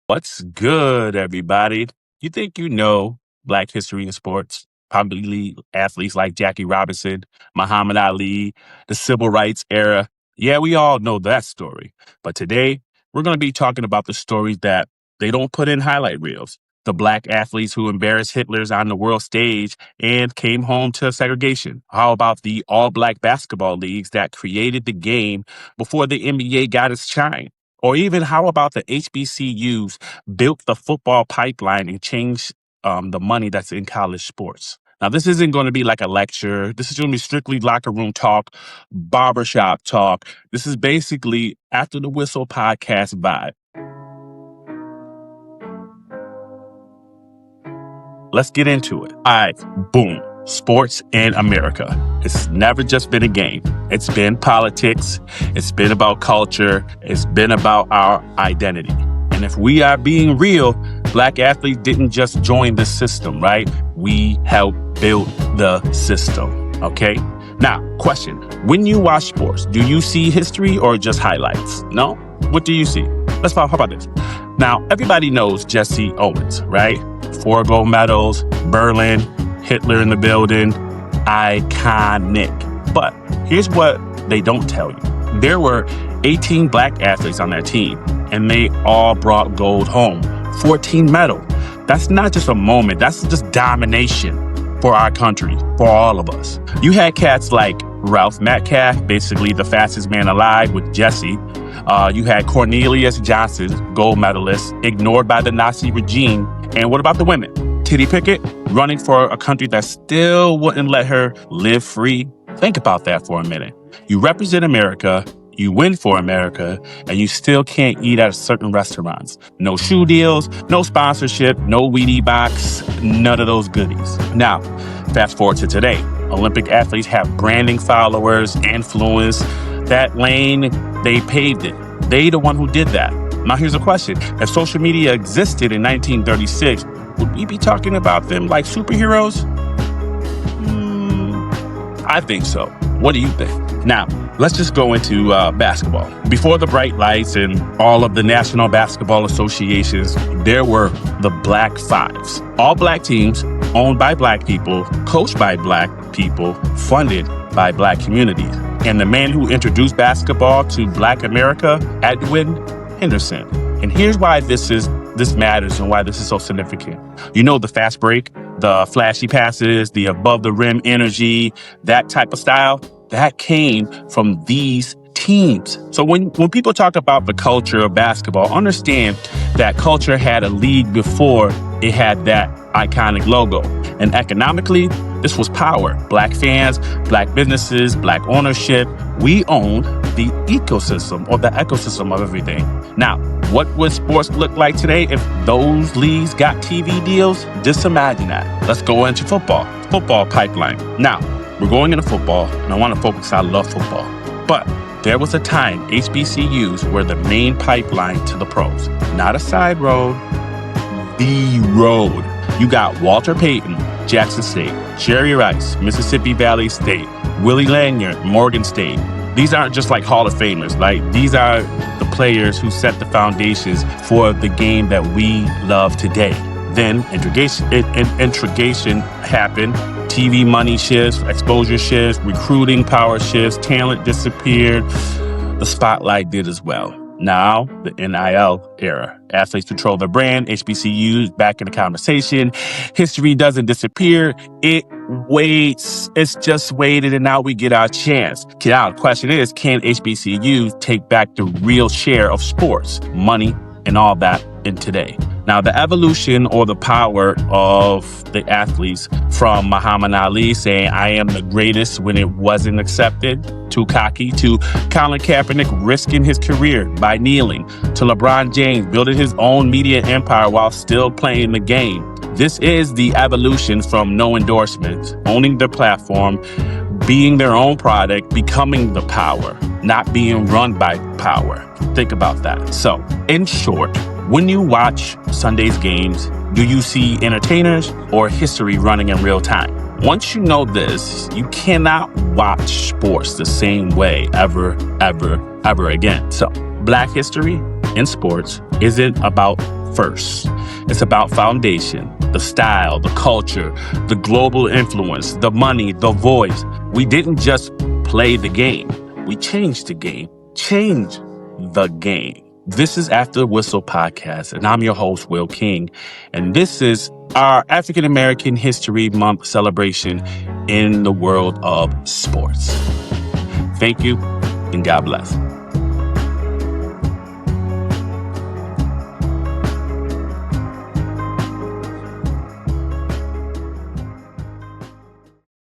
What's good, everybody? You think you know Black history in sports? Probably athletes like Jackie Robinson, Muhammad Ali, the civil rights era. Yeah, we all know that story. But today, we're going to be talking about the stories that they don't put in highlight reels. The Black athletes who embarrassed Hitler's on the world stage and came home to segregation. How about the all Black basketball leagues that created the game before the NBA got its shine? Or even how about the HBCUs built the football pipeline and changed the money that's in college sports? Now, this isn't going to be like a lecture. This is going to be strictly locker room talk, barbershop talk. This is basically After the Whistle podcast vibe. Let's get into it. All right, boom. Sports in America. It's never just been a game. It's been politics. It's been about culture. It's been about our identity. And if we are being real, Black athletes didn't just join the system, right? We helped build the system, okay? Now, question. When you watch sports, do you see history or just highlights? No? What do you see? Let's talk about this. Now, everybody knows Jesse Owens, right? 4 gold medals, Berlin, Hitler in the building, iconic. But here's what they don't tell you. There were 18 Black athletes on that team, and they all brought gold home. 14 medals. That's not just a moment. That's just domination for our country, for all of us. You had cats like Ralph Metcalf, basically the fastest man alive with Jesse. You had Cornelius Johnson, gold medalist, ignored by the Nazi regime. And what about the women? Titty Pickett, running for a country that still wouldn't let her live free. Think about that for a minute. You represent America, you win for America, and you still can't eat at certain restaurants. No shoe deals, no sponsorship, no Wheatie box, none of those goodies. Now, fast forward to today. Olympic athletes have branding followers, influence. That lane, they paved it. They the one who did that. Now, here's a question. If social media existed in 1936, would we be talking about them like superheroes? I think so. What do you think? Now, let's just go into basketball. Before the bright lights and all of the national basketball associations, there were the Black Fives. All Black teams owned by Black people, coached by Black people, funded by Black communities. And the man who introduced basketball to Black America, Edwin Henderson. And here's why this matters and why this is so significant. You know, the fast break, the flashy passes, the above the rim energy, that type of style, that came from these teams. So when people talk about the culture of basketball, understand that culture had a league before it had that iconic logo. And economically, this was power. Black fans, Black businesses, Black ownership. We owned the ecosystem or the ecosystem of everything. Now, what would sports look like today if those leagues got TV deals? Just imagine that. Let's go into football. Football pipeline. Now, we're going into football, and I want to focus. I love football. But there was a time HBCUs were the main pipeline to the pros. Not a side road, the road. You got Walter Payton, Jackson State, Jerry Rice, Mississippi Valley State, Willie Lanyard, Morgan State. These aren't just like Hall of Famers. Like, these are the players who set the foundations for the game that we love today. Then integration happened. TV money shifts, exposure shifts, recruiting power shifts, talent disappeared. The spotlight did as well. Now, the NIL era. Athletes control their brand, HBCUs back in the conversation. History doesn't disappear. It waits. It's just waited, and now we get our chance. Now, the question is, can HBCUs take back the real share of sports, money, and all that in today? Now, the evolution or the power of the athletes from Muhammad Ali saying, I am the greatest when it wasn't accepted, too cocky, to Colin Kaepernick risking his career by kneeling, to LeBron James building his own media empire while still playing the game. This is the evolution from no endorsements, owning their platform, being their own product, becoming the power, not being run by power. Think about that. So, in short, when you watch Sunday's games, do you see entertainers or history running in real time? Once you know this, you cannot watch sports the same way ever again. So, Black history in sports isn't about first. It's about foundation, the style, the culture, the global influence, the money, the voice. We didn't just play the game. We changed the game. Change the game. This is After the Whistle podcast, and I'm your host, Will King. And this is our African American History Month celebration in the world of sports. Thank you, and God bless.